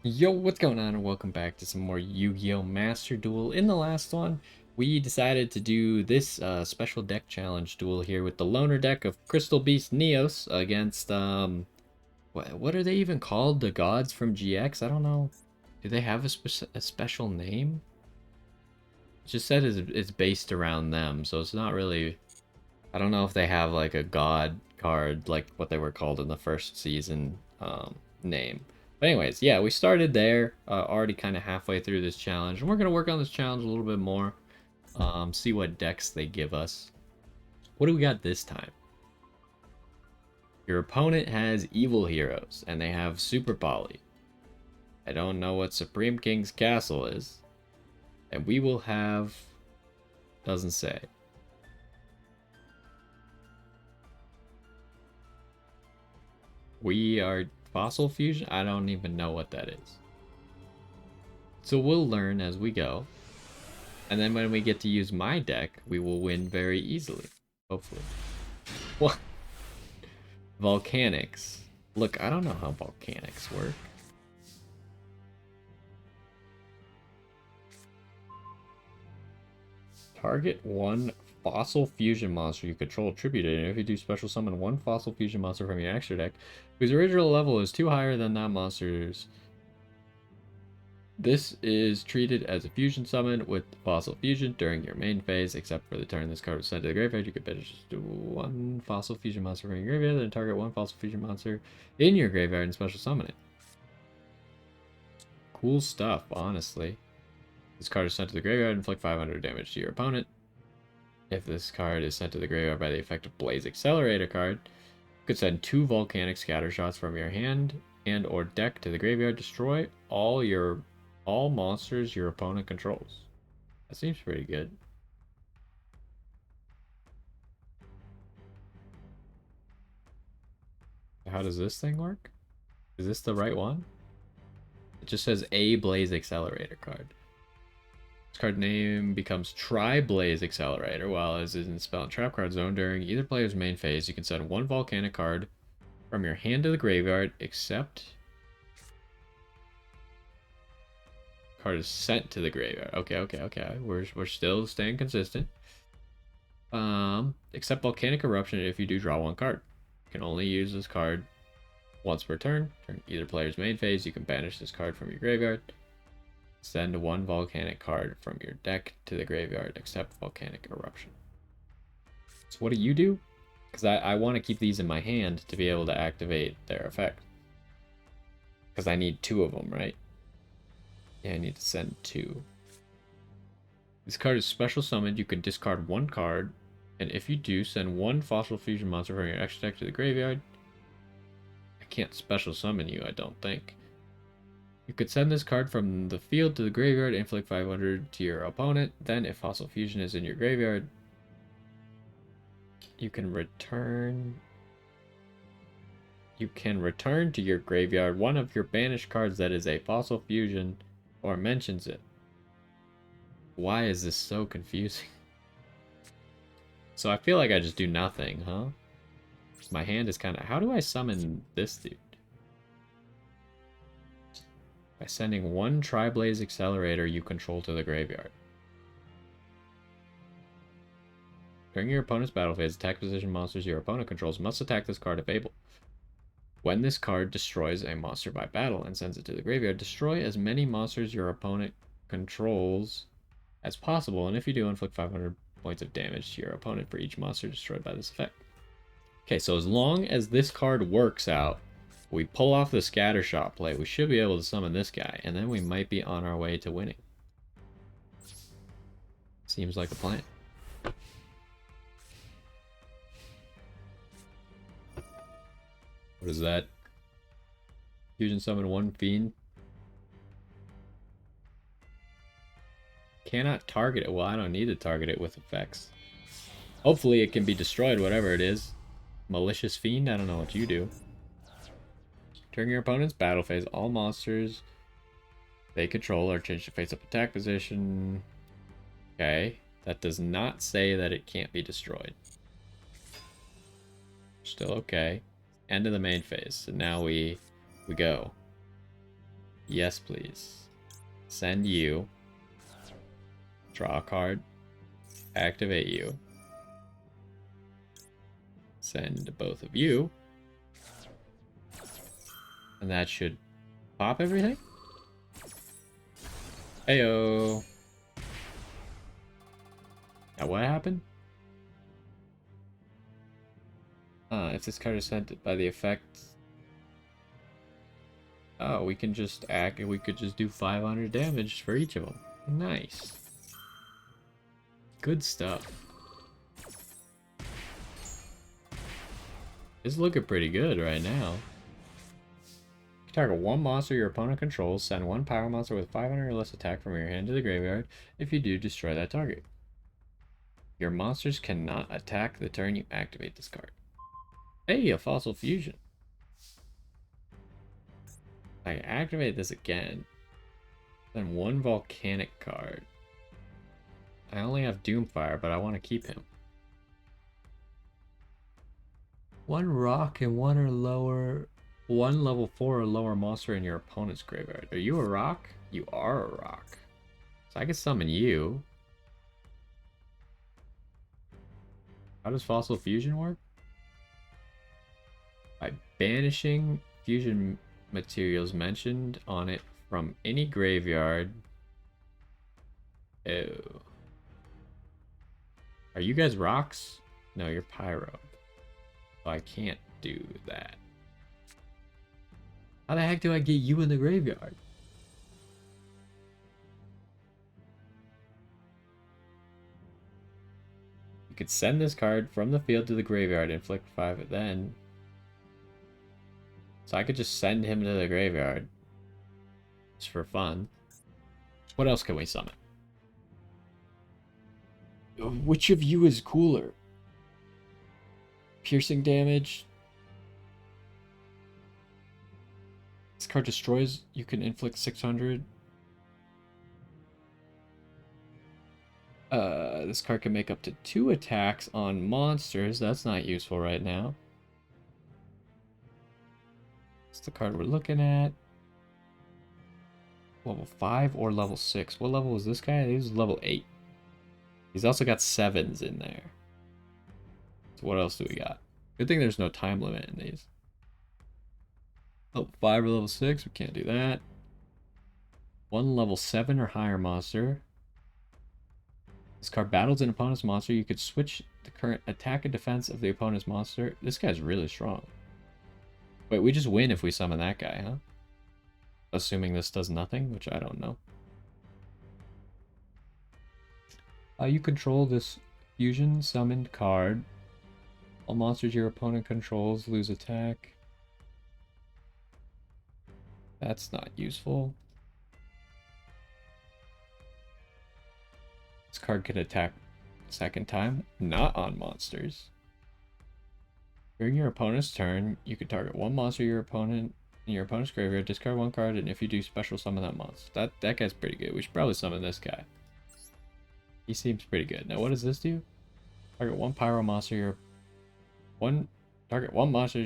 Yo, what's going on, and welcome back to some more Yu-Gi-Oh! Master Duel. In the last one, we decided to do this special deck challenge duel here with the loner deck of Crystal Beast Neos against, what are they even called? The gods from GX? I don't know. Do they have a special name? It just said it's based around them, so it's not really... I don't know if they have like a god card like what they were called in the first season name. But anyways, yeah, we started there, already kind of halfway through this challenge, and we're gonna work on this challenge a little bit more, see what decks they give us. What do we got this time? Your opponent has evil heroes, and they have Super Poly. I don't know what Supreme King's Castle is, and we will have... doesn't say. We are Fossil Fusion? I don't even know what that is. So we'll learn as we go. And then when we get to use my deck, we will win very easily. Hopefully. What? Volcanics. Look, I don't know how volcanics work. Target one fossil fusion monster you control attributed, and if you do special summon one fossil fusion monster from your extra deck, whose original level is 2 higher than that monster's. This is treated as a fusion summon with Fossil Fusion during your main phase, except for the turn this card was sent to the graveyard. You could banish one Fossil Fusion monster from your graveyard, then target one Fossil Fusion monster in your graveyard and special summon it. Cool stuff, honestly. This card is sent to the graveyard, inflict 500 damage to your opponent. If this card is sent to the graveyard by the effect of Blaze Accelerator card, you could send 2 Volcanic Scatter Shots from your hand and or deck to the graveyard. Destroy all monsters your opponent controls. That seems pretty good. How does this thing work? Is this the right one? It just says a Blaze Accelerator card. This card name becomes Tri-Blaze Accelerator while it is in spell and trap card zone. During either player's main phase, you can send 1 Volcanic card from your hand to the graveyard, except card is sent to the graveyard. Okay. We're still staying consistent. Except Volcanic Eruption if you do draw 1 card. You can only use this card once per turn. During either player's main phase, you can banish this card from your graveyard. Send 1 Volcanic card from your deck to the graveyard, except Volcanic Eruption. So what do you do? Because I want to keep these in my hand to be able to activate their effect. Because I need 2 of them, right? Yeah, I need to send 2. This card is special summoned. You can discard 1 card, and if you do, send 1 Fossil Fusion monster from your extra deck to the graveyard. I can't special summon you, I don't think. You could send this card from the field to the graveyard, inflict 500 to your opponent. Then, if Fossil Fusion is in your graveyard, you can return to your graveyard one of your banished cards that is a Fossil Fusion or mentions it. Why is this so confusing? So I feel like I just do nothing, huh? My hand is kind of... How do I summon this dude? By sending 1 Tri-Blaze Accelerator you control to the graveyard. During your opponent's battle phase, attack position monsters your opponent controls must attack this card if able. When this card destroys a monster by battle and sends it to the graveyard, destroy as many monsters your opponent controls as possible, and if you do, inflict 500 points of damage to your opponent for each monster destroyed by this effect. Okay, so as long as this card works out, we pull off the Scattershot play, we should be able to summon this guy, and then we might be on our way to winning. Seems like a plan. What is that? Fusion summon 1 Fiend. Cannot target it. Well, I don't need to target it with effects. Hopefully it can be destroyed, whatever it is. Malicious Fiend? I don't know what you do. During your opponent's battle phase, all monsters they control are changed to face-up attack position. Okay. That does not say that it can't be destroyed. Still okay. End of the main phase. So now we go. Yes, please. Send you. Draw a card. Activate you. Send both of you. And that should pop everything? Heyo. Now what happened? If this card is sent by the effect... Oh, we can just we could just do 500 damage for each of them. Nice. Good stuff. It's looking pretty good right now. You target one monster your opponent controls, send one power monster with 500 or less attack from your hand to the graveyard. If you do, destroy that target. Your monsters cannot attack the turn you activate this card. Hey, a Fossil Fusion. I activate this again. Then one Volcanic card. I only have Doomfire, but I want to keep him. One rock and one or lower... One level 4 or lower monster in your opponent's graveyard. Are you a rock? You are a rock. So I can summon you. How does Fossil Fusion work? By banishing fusion materials mentioned on it from any graveyard. Oh. Are you guys rocks? No, you're pyro. So I can't do that. How the heck do I get you in the graveyard? You could send this card from the field to the graveyard, inflict 5 then. So I could just send him to the graveyard. Just for fun. What else can we summon? Which of you is cooler? Piercing damage. This card destroys, you can inflict 600. This card can make up to 2 attacks on monsters. That's not useful right now. What's the card we're looking at? Level 5 or level 6? What level was this guy? He was level 8. He's also got 7s in there. So what else do we got? Good thing there's no time limit in these. Level 5 or level 6? We can't do that. One level 7 or higher monster. This card battles an opponent's monster. You could switch the current attack and defense of the opponent's monster. This guy's really strong. Wait, we just win if we summon that guy, huh? Assuming this does nothing, which I don't know. You control this fusion summoned card. All monsters your opponent controls lose attack. That's not useful. This card can attack second time, not on monsters. During your opponent's turn, you can target one monster your opponent in your opponent's graveyard, discard one card, and if you do, special summon that monster. That guy's pretty good. We should probably summon this guy. He seems pretty good. Now, what does this do? Target one pyro monster target one monster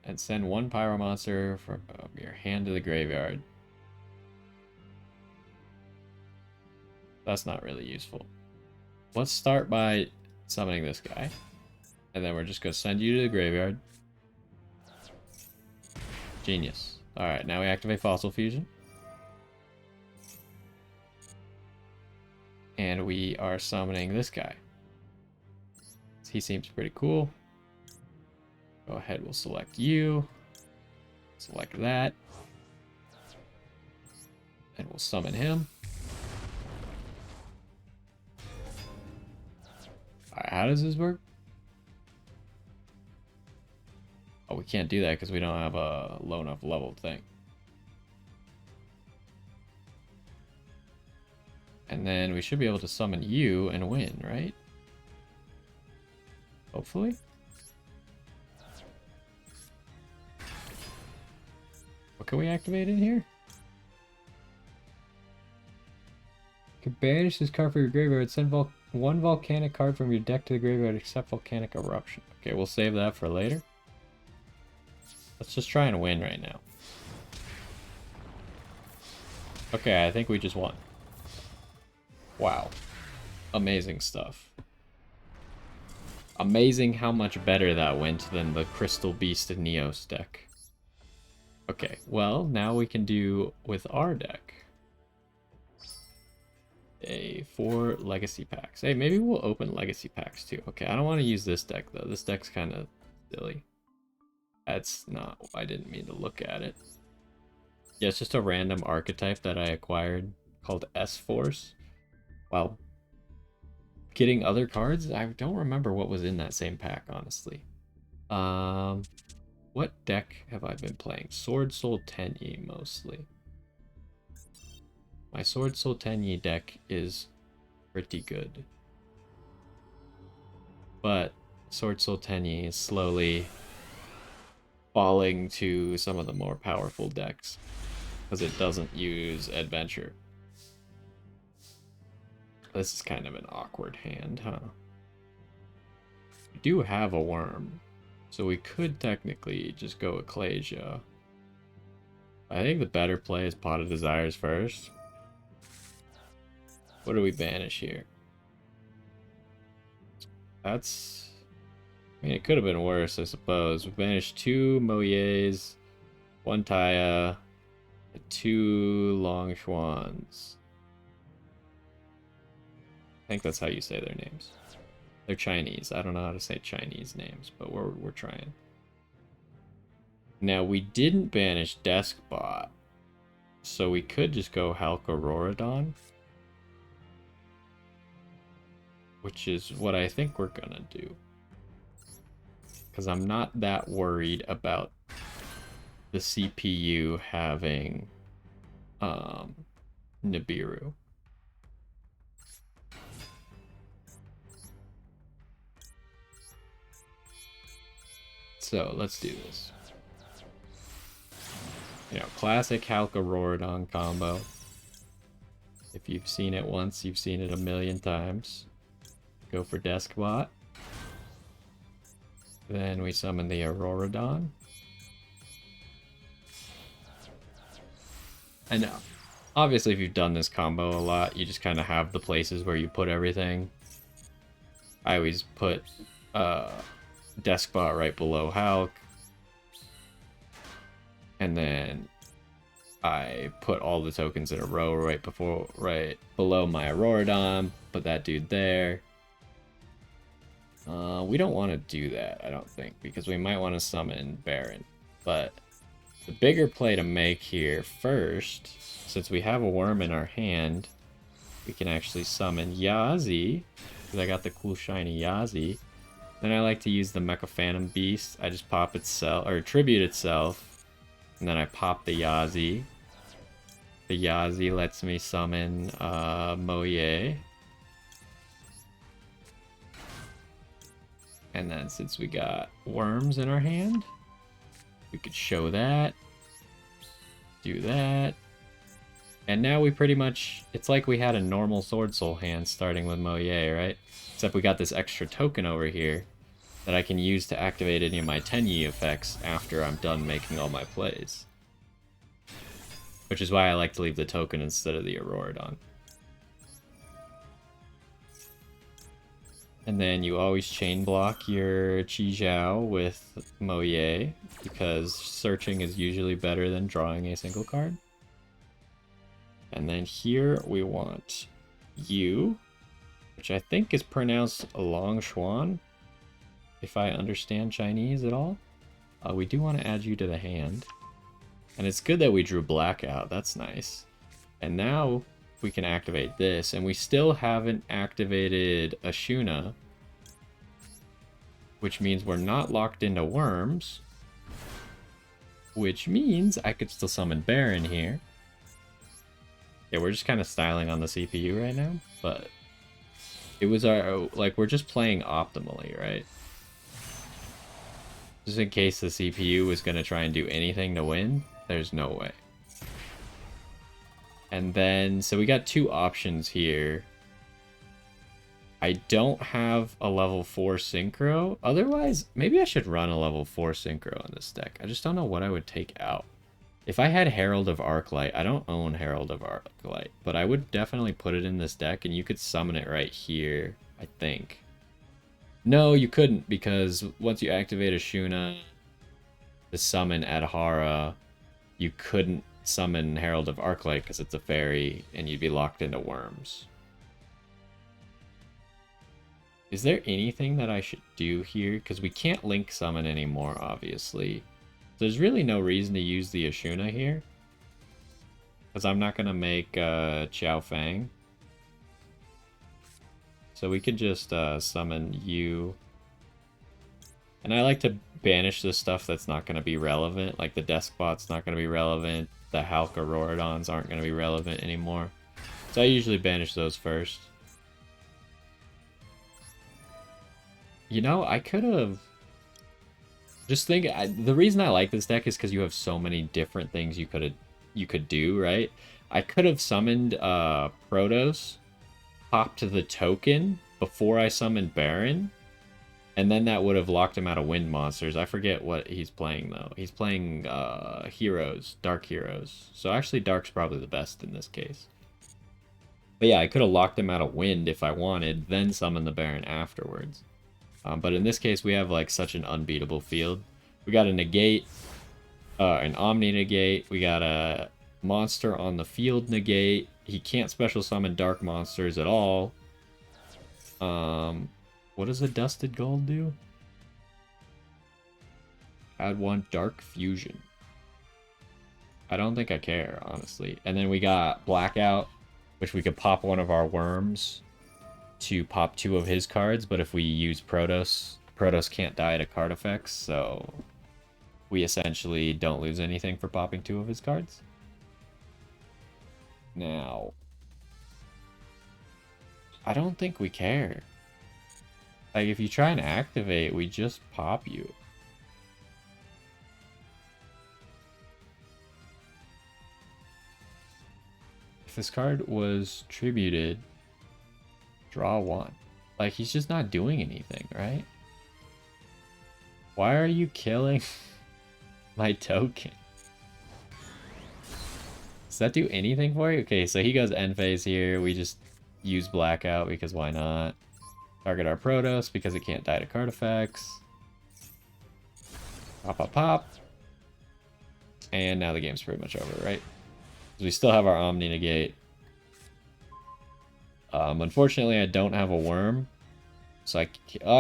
and send one pyro monster from your hand to the graveyard. That's not really useful. Let's start by summoning this guy. And then we're just going to send you to the graveyard. Genius. Alright, now we activate Fossil Fusion. And we are summoning this guy. He seems pretty cool. Go ahead, we'll select you. Select that. And we'll summon him. Alright, how does this work? Oh, we can't do that because we don't have a low enough level thing. And then we should be able to summon you and win, right? Hopefully. What can we activate in here? You can banish this card from your graveyard. Send one volcanic card from your deck to the graveyard except Volcanic Eruption. Okay, we'll save that for later. Let's just try and win right now. Okay, I think we just won. Wow. Amazing stuff. Amazing how much better that went than the Crystal Beast and Neos deck. Okay, well, now we can do with our deck. 4 legacy packs. Hey, maybe we'll open legacy packs too. Okay, I don't want to use this deck though. This deck's kind of silly. That's not, I didn't mean to look at it. Yeah, it's just a random archetype that I acquired called S-Force. Wow. Getting other cards? I don't remember what was in that same pack, honestly. What deck have I been playing? Sword Soul Tenyi, mostly. My Sword Soul Tenyi deck is pretty good. But Sword Soul Tenyi is slowly falling to some of the more powerful decks because it doesn't use Adventure. This is kind of an awkward hand, huh? We do have a worm, so we could technically just go Ecclesia. I think the better play is Pot of Desires first. What do we banish here? That's... I mean, it could have been worse, I suppose. We banished 2 Moyes, 1 Taya, and 2 Longshuans. I think that's how you say their names. They're Chinese. I don't know how to say Chinese names, but we're trying. Now, we didn't banish Deskbot, so we could just go Halcororodon, which is what I think we're gonna do. Because I'm not that worried about the CPU having Nibiru. So let's do this. You know, classic Halcororodon combo. If you've seen it once, you've seen it a million times. Go for Deskbot. Then we summon the Aurorodon. And obviously if you've done this combo a lot, you just kind of have the places where you put everything. I always put Deskbot right below Hulk. And then I put all the tokens in a row right below my Aurorodon. Put that dude there. We don't want to do that, I don't think, because we might want to summon Baron. But the bigger play to make here first, since we have a worm in our hand, we can actually summon Yazi, because I got the cool shiny Yazi. Then I like to use the Mecha Phantom Beast. I just pop itself, or tribute itself, and then I pop the Yazi. The Yazi lets me summon Moye. And then since we got worms in our hand, we could show that, do that. And now we pretty much, it's like we had a normal Sword Soul hand starting with Moye, right? Except we got this extra token over here that I can use to activate any of my Tenyi effects after I'm done making all my plays. Which is why I like to leave the token instead of the Aurorodon. And then you always chain block your Chi-Jiao with Moye, because searching is usually better than drawing a single card. And then here we want Yu, which I think is pronounced Longshuan, if I understand Chinese at all. We do want to add you to the hand. And it's good that we drew Blackout, that's nice. And now we can activate this, and we still haven't activated Ashuna, which means we're not locked into worms, which means I could still summon Baron here. Yeah, we're just kind of styling on the CPU right now, but it was our, like, we're just playing optimally, right? Just in case the CPU was going to try and do anything to win, there's no way. And then, so we got 2 options here. I don't have a level 4 Synchro. Otherwise, maybe I should run a level 4 Synchro on this deck. I just don't know what I would take out. If I had Herald of Arclight, I don't own Herald of Arclight, but I would definitely put it in this deck, and you could summon it right here, I think. No, you couldn't, because once you activate a Shuna to summon Adhara, you couldn't summon Herald of Arclight because it's a fairy, and you'd be locked into worms. Is there anything that I should do here? Because we can't link summon anymore, obviously. There's really no reason to use the Ashuna here. Because I'm not going to make Xiao Fang. So we could just summon you. And I like to banish the stuff that's not going to be relevant. Like the Deskbot's not going to be relevant. The Halkarorodons aren't going to be relevant anymore. So I usually banish those first. You know, I could have... Just think, the reason I like this deck is because you have so many different things you could do, right? I could have summoned Protos, popped the token before I summoned Baron, and then that would have locked him out of Wind Monsters. I forget what he's playing, though. He's playing Heroes, Dark Heroes. So actually Dark's probably the best in this case. But yeah, I could have locked him out of Wind if I wanted, then summon the Baron afterwards. But in this case, we have like such an unbeatable field. We got a negate, an Omni negate. We got a monster on the field negate. He can't special summon dark monsters at all. What does a Dusted Gold do? Add one Dark Fusion. I don't think I care, honestly. And then we got Blackout, which we could pop one of our worms to pop 2 of his cards, but if we use Protos, Protos can't die to card effects, so we essentially don't lose anything for popping 2 of his cards. Now, I don't think we care. Like, if you try and activate, we just pop you. If this card was tributed, draw 1. Like, he's just not doing anything, right? Why are you killing my token? Does that do anything for you? Okay, so he goes end phase here. We just use Blackout because why not? Target our Protos because it can't die to card effects. Pop, pop, pop. And now the game's pretty much over, right? We still have our Omni negate. Unfortunately, I don't have a worm, so I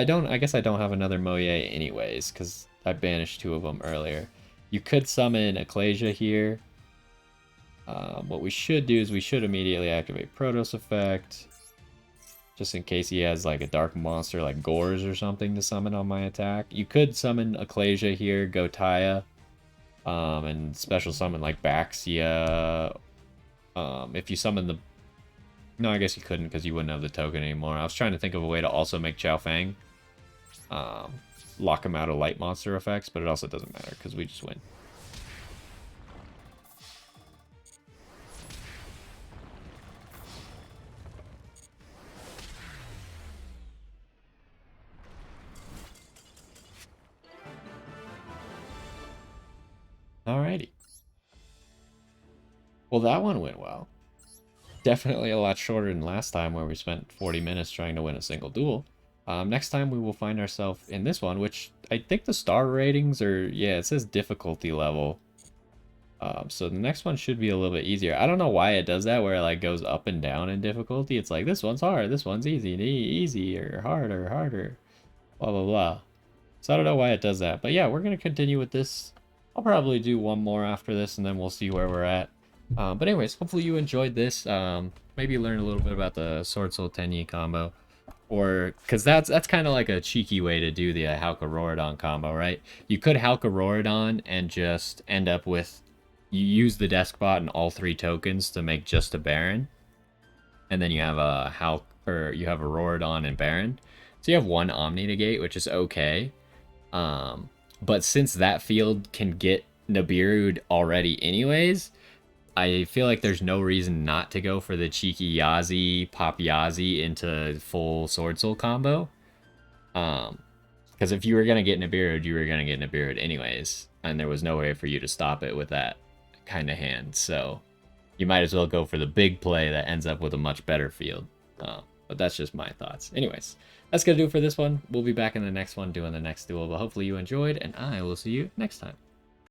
guess I don't have another Moye anyways, because I banished 2 of them earlier. You could summon Ecclesia here. What we should do is we should immediately activate Protos effect, just in case he has like a dark monster like Gores or something to summon on my attack. You could summon Ecclesia here, go Taya, and special summon like Baxia. If you summon the... No, I guess you couldn't because you wouldn't have the token anymore. I was trying to think of a way to also make Xiao Fang lock him out of light monster effects, but it also doesn't matter because we just win. Alrighty. Well, that one went well. Definitely a lot shorter than last time where we spent 40 minutes trying to win a single duel. Next time we will find ourselves in this one, which I think the star ratings are... Yeah, it says difficulty level. So the next one should be a little bit easier. I don't know why it does that, where it like goes up and down in difficulty. It's like, this one's hard, this one's easy, or harder, blah, blah, blah. So I don't know why it does that. But yeah, we're going to continue with this. I'll probably do one more after this, and then we'll see where we're at. But anyways, hopefully you enjoyed this. Maybe learn a little bit about the Sword Soul Tenyi combo. Or, because that's kind of like a cheeky way to do the Halkarorodon combo, right? You could Halkarorodon and just end up with... You use the Deskbot and all 3 tokens to make just a Baron. And then you have a you have a Rorodon and Baron. So you have 1 Omni Negate, which is okay. But since that field can get Nibiru'd already anyways, I feel like there's no reason not to go for the cheeky Yazi, pop Yazi into full Sword Soul combo. Because if you were going to get Nibiru'd, you were going to get Nibiru'd anyways. And there was no way for you to stop it with that kind of hand. So you might as well go for the big play that ends up with a much better field. But that's just my thoughts. Anyways, that's going to do it for this one. We'll be back in the next one doing the next duel. But hopefully you enjoyed, and I will see you next time.